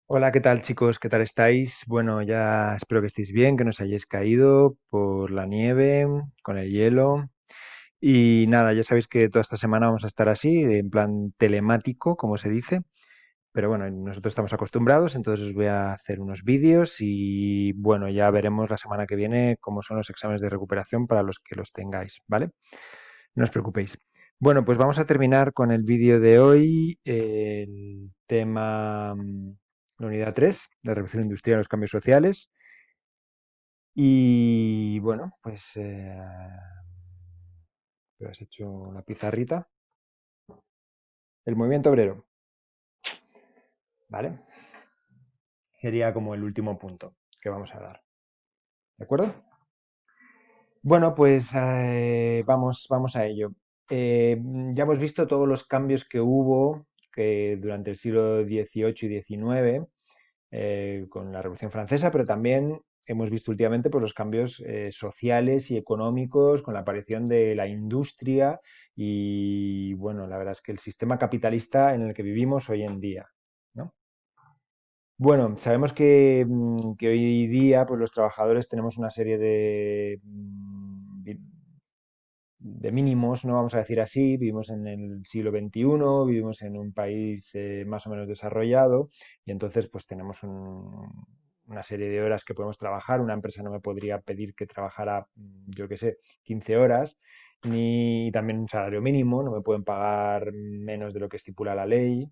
Hola, ¿qué tal chicos? ¿Qué tal estáis? Bueno, ya espero que estéis bien, que no os hayáis caído por la nieve, con el hielo. Y nada, ya sabéis que toda esta semana vamos a estar así, en plan telemático, como se dice. Pero bueno, nosotros estamos acostumbrados, entonces os voy a hacer unos vídeos y bueno, ya veremos la semana que viene cómo son los exámenes de recuperación para los que los tengáis, ¿vale? No os preocupéis. Bueno, pues vamos a terminar con el vídeo de hoy, el tema, la unidad 3, la revolución industrial y los cambios sociales. Y bueno, pues has hecho la pizarrita. El movimiento obrero, ¿vale? Sería como el último punto que vamos a dar. ¿De acuerdo? Bueno, pues vamos a ello. Ya hemos visto todos los cambios que hubo durante el siglo XVIII y XIX con la Revolución Francesa, pero también hemos visto últimamente pues, los cambios sociales y económicos con la aparición de la industria y, bueno, la verdad es que el sistema capitalista en el que vivimos hoy en día, ¿no? Bueno, sabemos que hoy día pues, los trabajadores tenemos una serie de mínimos, no vamos a decir así, vivimos en el siglo XXI, vivimos en un país más o menos desarrollado y entonces pues tenemos una serie de horas que podemos trabajar. Una empresa no me podría pedir que trabajara, yo qué sé, 15 horas, ni también un salario mínimo, no me pueden pagar menos de lo que estipula la ley.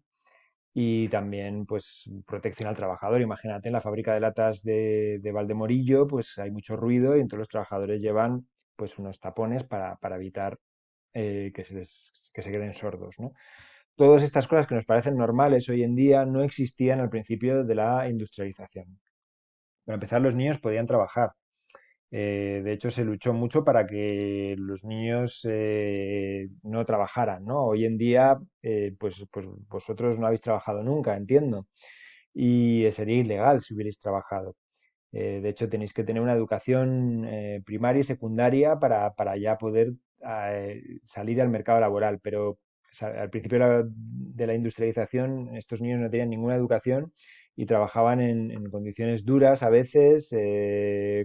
Y también, pues, protección al trabajador. Imagínate, en la fábrica de latas de Valdemorillo, pues hay mucho ruido y entonces los trabajadores llevan, pues, unos tapones para evitar que se queden sordos, ¿no? Todas estas cosas que nos parecen normales hoy en día no existían al principio de la industrialización. Para empezar, los niños podían trabajar. De hecho, se luchó mucho para que los niños no trabajaran, ¿no? Hoy en día, pues vosotros no habéis trabajado nunca, entiendo, y sería ilegal si hubierais trabajado. De hecho, tenéis que tener una educación primaria y secundaria para ya poder salir al mercado laboral, pero al principio de la industrialización estos niños no tenían ninguna educación y trabajaban en condiciones duras a veces,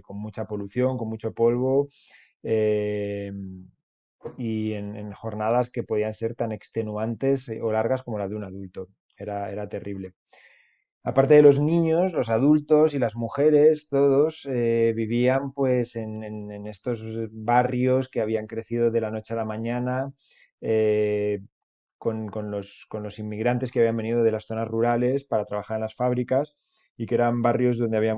con mucha polución, con mucho polvo eh, y en jornadas que podían ser tan extenuantes o largas como la de un adulto. Era terrible. Aparte de los niños, los adultos y las mujeres, todos vivían pues en estos barrios que habían crecido de la noche a la mañana, eh, con los inmigrantes que habían venido de las zonas rurales para trabajar en las fábricas y que eran barrios donde había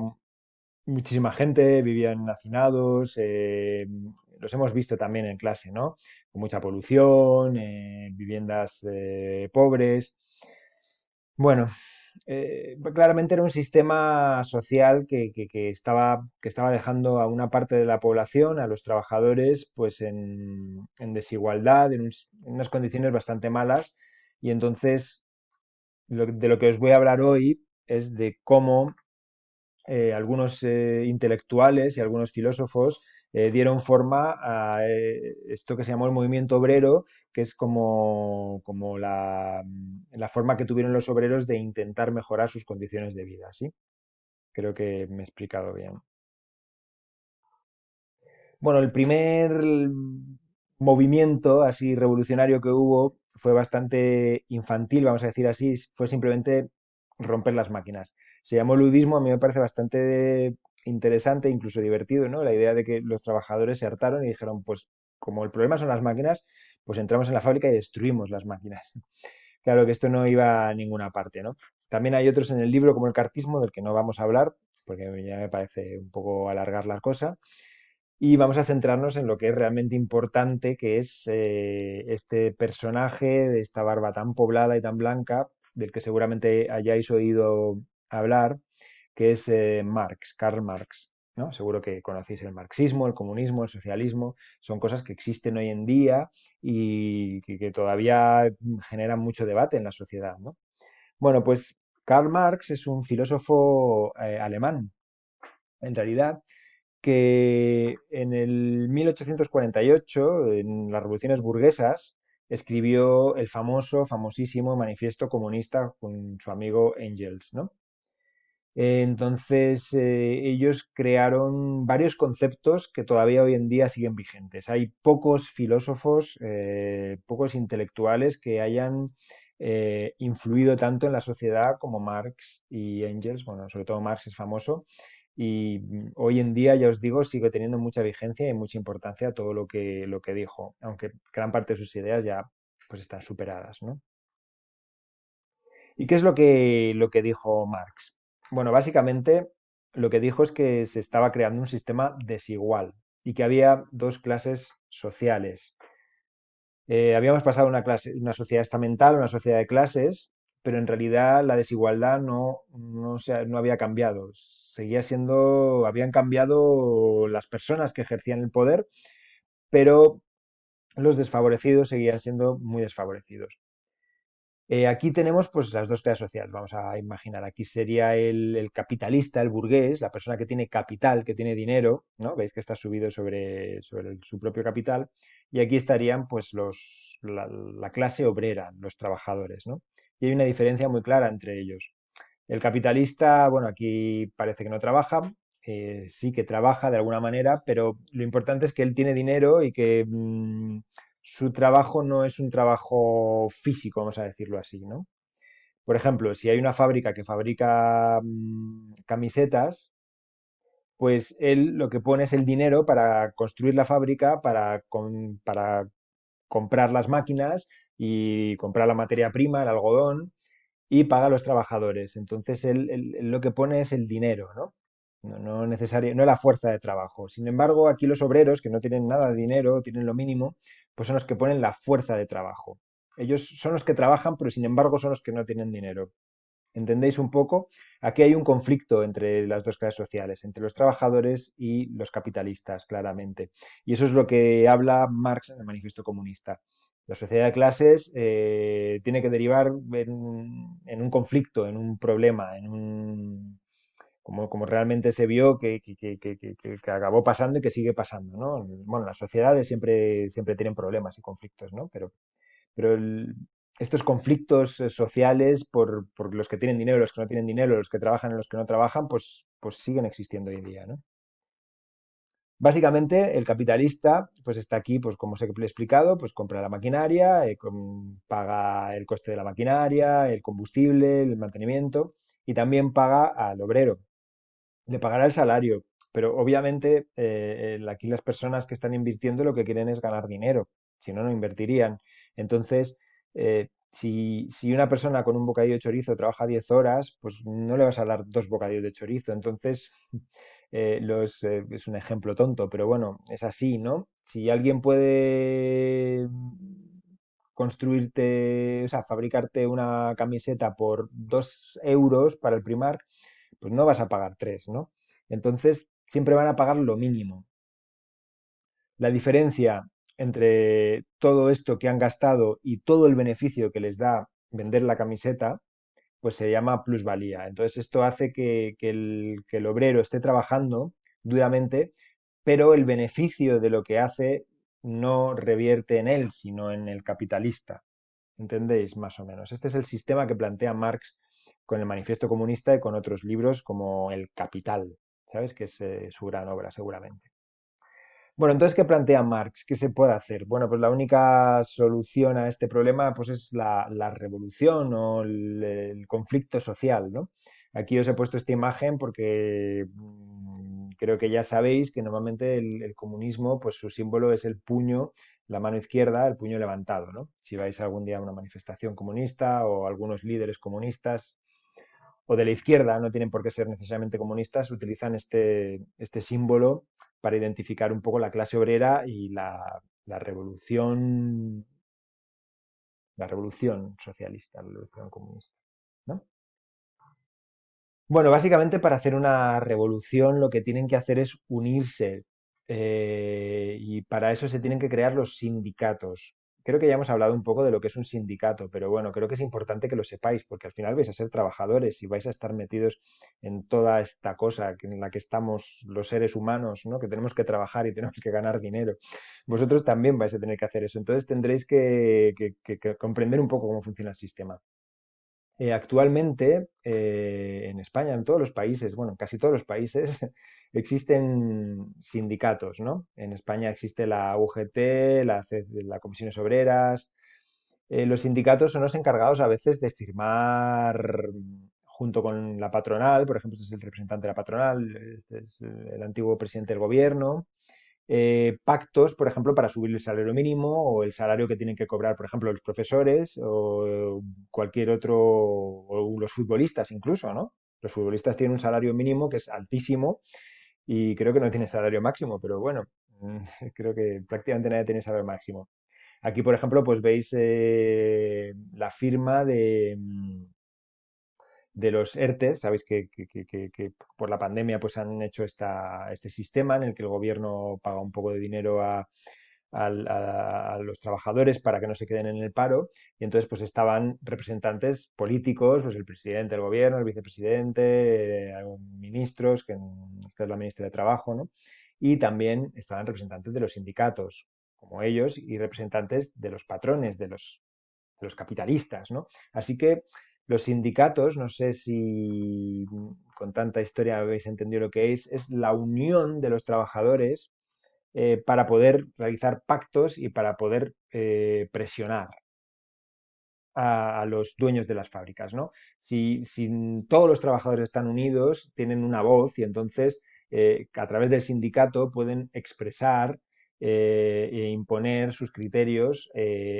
muchísima gente, vivían hacinados, los hemos visto también en clase, ¿no? Con mucha polución, viviendas pobres. Bueno, claramente era un sistema social que estaba dejando a una parte de la población, a los trabajadores, pues en desigualdad, en unas condiciones bastante malas. Y entonces, de lo que os voy a hablar hoy es de cómo algunos intelectuales y algunos filósofos dieron forma a esto que se llamó el movimiento obrero, que es como la forma que tuvieron los obreros de intentar mejorar sus condiciones de vida, ¿sí? Creo que me he explicado bien. Bueno, el primer movimiento así revolucionario que hubo fue bastante infantil, vamos a decir así, fue simplemente romper las máquinas. Se llamó ludismo, a mí me parece bastante interesante, incluso divertido, ¿no? La idea de que los trabajadores se hartaron y dijeron, pues como el problema son las máquinas, pues entramos en la fábrica y destruimos las máquinas. Claro que esto no iba a ninguna parte, ¿no? También hay otros en el libro como el cartismo, del que no vamos a hablar, porque ya me parece un poco alargar la cosa, y vamos a centrarnos en lo que es realmente importante, que es este personaje de esta barba tan poblada y tan blanca, del que seguramente hayáis oído hablar, que es Marx, Karl Marx. ¿No? Seguro que conocéis el marxismo, el comunismo, el socialismo, son cosas que existen hoy en día y que todavía generan mucho debate en la sociedad, ¿no? Bueno, pues Karl Marx es un filósofo alemán, en realidad, que en el 1848, en las revoluciones burguesas, escribió el famosísimo manifiesto comunista con su amigo Engels, ¿no? Ellos crearon varios conceptos que todavía hoy en día siguen vigentes. Hay pocos filósofos, pocos intelectuales que hayan influido tanto en la sociedad como Marx y Engels. Bueno, sobre todo Marx es famoso. Y hoy en día, ya os digo, sigue teniendo mucha vigencia y mucha importancia todo lo que dijo, aunque gran parte de sus ideas ya pues están superadas, ¿no? ¿Y qué es lo que dijo Marx? Bueno, básicamente lo que dijo es que se estaba creando un sistema desigual y que había dos clases sociales. Habíamos pasado una sociedad estamental, una sociedad de clases, pero en realidad la desigualdad no había cambiado. Habían cambiado las personas que ejercían el poder, pero los desfavorecidos seguían siendo muy desfavorecidos. Aquí tenemos pues las dos clases sociales, vamos a imaginar. Aquí sería el capitalista, el burgués, la persona que tiene capital, que tiene dinero, ¿no? Veis que está subido sobre su propio capital. Y aquí estarían pues la clase obrera, los trabajadores, ¿no? Y hay una diferencia muy clara entre ellos. El capitalista, bueno, aquí parece que no trabaja, sí que trabaja de alguna manera, pero lo importante es que él tiene dinero y que su trabajo no es un trabajo físico, vamos a decirlo así, ¿no? Por ejemplo, si hay una fábrica que fabrica camisetas, pues él lo que pone es el dinero para construir la fábrica, para comprar las máquinas y comprar la materia prima, el algodón, y paga a los trabajadores. Entonces él lo que pone es el dinero, ¿no? No la fuerza de trabajo. Sin embargo, aquí los obreros, que no tienen nada de dinero, tienen lo mínimo, pues son los que ponen la fuerza de trabajo. Ellos son los que trabajan, pero sin embargo son los que no tienen dinero. ¿Entendéis un poco? Aquí hay un conflicto entre las dos clases sociales, entre los trabajadores y los capitalistas, claramente. Y eso es lo que habla Marx en el Manifiesto Comunista. La sociedad de clases tiene que derivar en un conflicto, en un problema, como realmente se vio que acabó pasando y que sigue pasando, ¿no? Bueno, las sociedades siempre tienen problemas y conflictos, ¿no? Pero estos conflictos sociales por los que tienen dinero, los que no tienen dinero, los que trabajan y los que no trabajan, pues siguen existiendo hoy en día, ¿no? Básicamente, el capitalista, pues está aquí, pues como os he explicado, pues compra la maquinaria, paga el coste de la maquinaria, el combustible, el mantenimiento, y también paga al obrero. Le pagará el salario, pero obviamente aquí las personas que están invirtiendo lo que quieren es ganar dinero, si no, no invertirían. Entonces, si una persona con un bocadillo de chorizo trabaja 10 horas, pues no le vas a dar dos bocadillos de chorizo. Entonces, es un ejemplo tonto, pero bueno, es así, ¿no? Si alguien puede construirte, o sea, fabricarte una camiseta por 2 euros para el Primark, pues no vas a pagar tres, ¿no? Entonces, siempre van a pagar lo mínimo. La diferencia entre todo esto que han gastado y todo el beneficio que les da vender la camiseta, pues se llama plusvalía. Entonces, esto hace que el obrero esté trabajando duramente, pero el beneficio de lo que hace no revierte en él, sino en el capitalista. ¿Entendéis? Más o menos. Este es el sistema que plantea Marx con el Manifiesto Comunista y con otros libros como El Capital, ¿sabes? Que es su gran obra, seguramente. Bueno, entonces, ¿qué plantea Marx? ¿Qué se puede hacer? Bueno, pues la única solución a este problema pues es la revolución o el conflicto social, ¿no? Aquí os he puesto esta imagen porque creo que ya sabéis que normalmente el comunismo, pues su símbolo es el puño, la mano izquierda, el puño levantado, ¿no? Si vais algún día a una manifestación comunista o algunos líderes comunistas o de la izquierda, no tienen por qué ser necesariamente comunistas, utilizan este símbolo para identificar un poco la clase obrera y la revolución socialista, la revolución comunista, ¿no? Bueno, básicamente para hacer una revolución lo que tienen que hacer es unirse y para eso se tienen que crear los sindicatos. Creo que ya hemos hablado un poco de lo que es un sindicato, pero bueno, creo que es importante que lo sepáis porque al final vais a ser trabajadores y vais a estar metidos en toda esta cosa en la que estamos los seres humanos, ¿no? Que tenemos que trabajar y tenemos que ganar dinero. Vosotros también vais a tener que hacer eso. Entonces tendréis que comprender un poco cómo funciona el sistema. Actualmente, en España, en todos los países, bueno, en casi todos los países, existen sindicatos, ¿no? En España existe la UGT, la Comisiones Obreras. Los sindicatos son los encargados a veces de firmar junto con la patronal, por ejemplo, este es el representante de la patronal, este es el antiguo presidente del gobierno, pactos, por ejemplo, para subir el salario mínimo o el salario que tienen que cobrar, por ejemplo, los profesores o cualquier otro, o los futbolistas incluso, ¿no? Los futbolistas tienen un salario mínimo que es altísimo y creo que no tienen salario máximo, pero bueno, creo que prácticamente nadie tiene salario máximo. Aquí, por ejemplo, pues veis la firma de los ERTE, sabéis que por la pandemia pues han hecho este sistema en el que el gobierno paga un poco de dinero a los trabajadores para que no se queden en el paro y entonces pues estaban representantes políticos, pues el presidente del gobierno, el vicepresidente, ministros, esta es la ministra de Trabajo, ¿no? Y también estaban representantes de los sindicatos, como ellos, y representantes de los patrones, de los capitalistas, ¿no? Así que los sindicatos, no sé si con tanta historia habéis entendido lo que es la unión de los trabajadores para poder realizar pactos y para poder presionar a los dueños de las fábricas, ¿no? Si todos los trabajadores están unidos, tienen una voz y entonces a través del sindicato pueden expresar e imponer sus criterios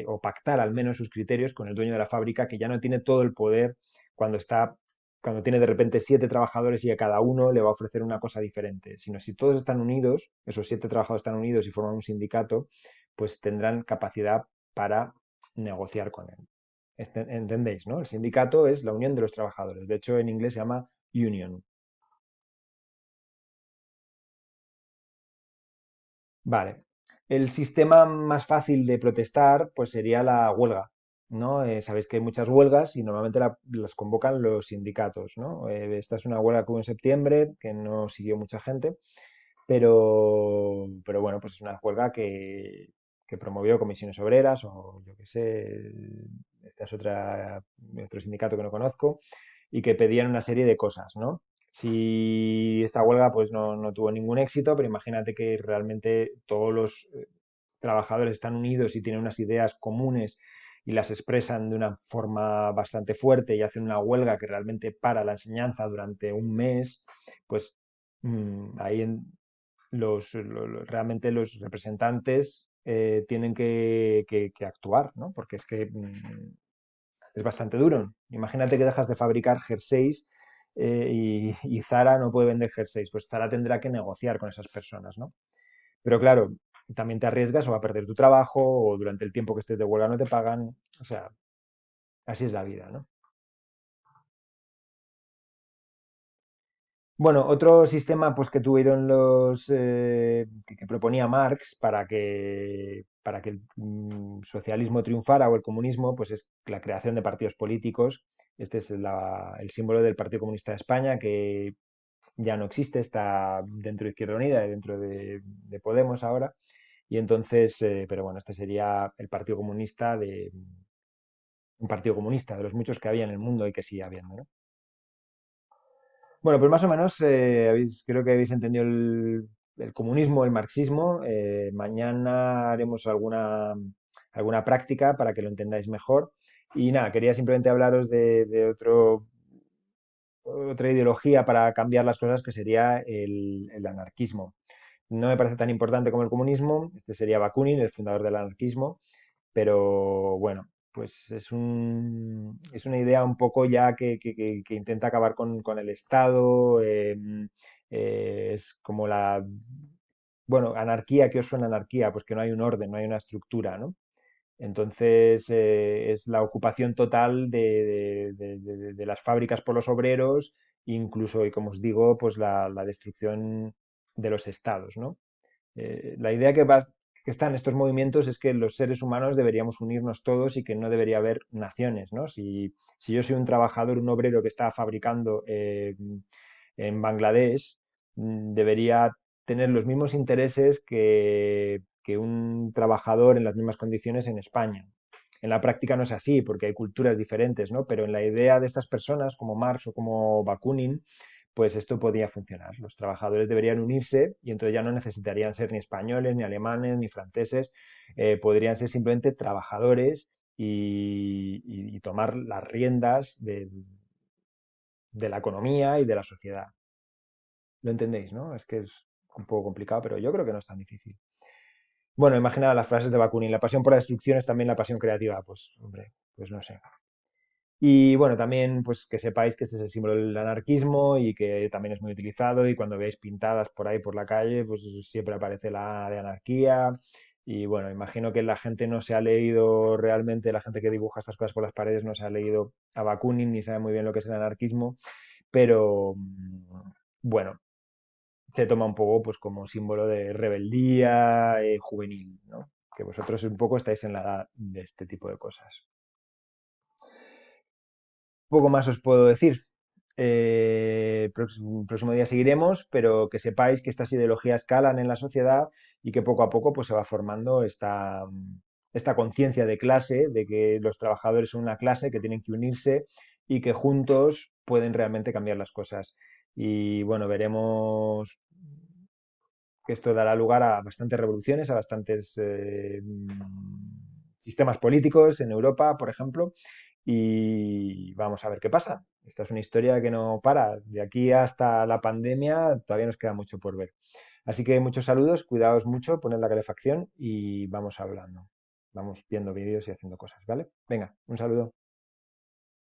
o pactar al menos sus criterios con el dueño de la fábrica que ya no tiene todo el poder cuando está cuando tiene de repente 7 trabajadores y a cada uno le va a ofrecer una cosa diferente, sino si todos están unidos, esos 7 trabajadores están unidos y forman un sindicato, pues tendrán capacidad para negociar con él. ¿Entendéis, no? El sindicato es la unión de los trabajadores. De hecho, en inglés se llama union. Vale. El sistema más fácil de protestar, pues sería la huelga, ¿no? Sabéis que hay muchas huelgas y normalmente las convocan los sindicatos, ¿no? Esta es una huelga que hubo en septiembre, que no siguió mucha gente, pero bueno, pues es una huelga que promovió comisiones obreras o yo qué sé, esta es otro sindicato que no conozco y que pedían una serie de cosas, ¿no? Si esta huelga pues no tuvo ningún éxito, pero imagínate que realmente todos los trabajadores están unidos y tienen unas ideas comunes y las expresan de una forma bastante fuerte y hacen una huelga que realmente para la enseñanza durante un mes, pues ahí realmente los representantes tienen que actuar, ¿no? Porque es que es bastante duro. Imagínate que dejas de fabricar jerseys y Zara no puede vender jerseys, pues Zara tendrá que negociar con esas personas, ¿no? Pero claro, también te arriesgas o a perder tu trabajo o durante el tiempo que estés de huelga no te pagan, o sea, así es la vida, ¿no? Bueno, otro sistema pues que tuvieron que proponía Marx para que el socialismo triunfara o el comunismo, pues es la creación de partidos políticos. Este es el símbolo del Partido Comunista de España, que ya no existe, está dentro de Izquierda Unida y dentro de Podemos ahora. Y entonces, pero bueno, este sería el Partido Comunista un partido comunista de los muchos que había en el mundo y que sigue habiendo, ¿no? Bueno, pues más o menos creo que habéis entendido el comunismo, el marxismo. Mañana haremos alguna práctica para que lo entendáis mejor. Y nada, quería simplemente hablaros de otra ideología para cambiar las cosas que sería el anarquismo. No me parece tan importante como el comunismo. Este sería Bakunin, el fundador del anarquismo. Pero bueno, pues es una idea un poco ya que intenta acabar con el Estado. Es como bueno, anarquía, ¿qué os suena anarquía? Pues que no hay un orden, no hay una estructura, ¿no? Entonces es la ocupación total de las fábricas por los obreros, incluso, y como os digo, pues la destrucción de los estados, ¿no? La idea que está en estos movimientos es que los seres humanos deberíamos unirnos todos y que no debería haber naciones, ¿no? Si yo soy un trabajador, un obrero que está fabricando en Bangladesh, debería tener los mismos intereses que un trabajador en las mismas condiciones en España. En la práctica no es así, porque hay culturas diferentes, ¿no? Pero en la idea de estas personas, como Marx o como Bakunin, pues esto podía funcionar. Los trabajadores deberían unirse y entonces ya no necesitarían ser ni españoles, ni alemanes, ni franceses, podrían ser simplemente trabajadores y tomar las riendas de la economía y de la sociedad. ¿Lo entendéis, no? Es que es un poco complicado, pero yo creo que no es tan difícil. Bueno, imagina las frases de Bakunin. La pasión por la destrucción es también la pasión creativa. Pues, hombre, pues no sé. Y bueno, también pues que sepáis que este es el símbolo del anarquismo y que también es muy utilizado y cuando veáis pintadas por ahí por la calle, pues siempre aparece la A de anarquía. Y bueno, imagino que la gente no se ha leído realmente, la gente que dibuja estas cosas por las paredes no se ha leído a Bakunin ni sabe muy bien lo que es el anarquismo, pero bueno, se toma un poco pues como símbolo de rebeldía juvenil, ¿no? Que vosotros un poco estáis en la edad de este tipo de cosas. Poco más os puedo decir. Próximo día seguiremos, pero que sepáis que estas ideologías calan en la sociedad y que poco a poco pues, se va formando esta conciencia de clase, de que los trabajadores son una clase que tienen que unirse y que juntos pueden realmente cambiar las cosas. Y bueno, veremos que esto dará lugar a bastantes revoluciones, a bastantes sistemas políticos en Europa, por ejemplo, y vamos a ver qué pasa. Esta es una historia que no para. De aquí hasta la pandemia todavía nos queda mucho por ver. Así que muchos saludos, cuidaos mucho, poned la calefacción y vamos hablando. Vamos viendo vídeos y haciendo cosas, ¿vale? Venga, un saludo.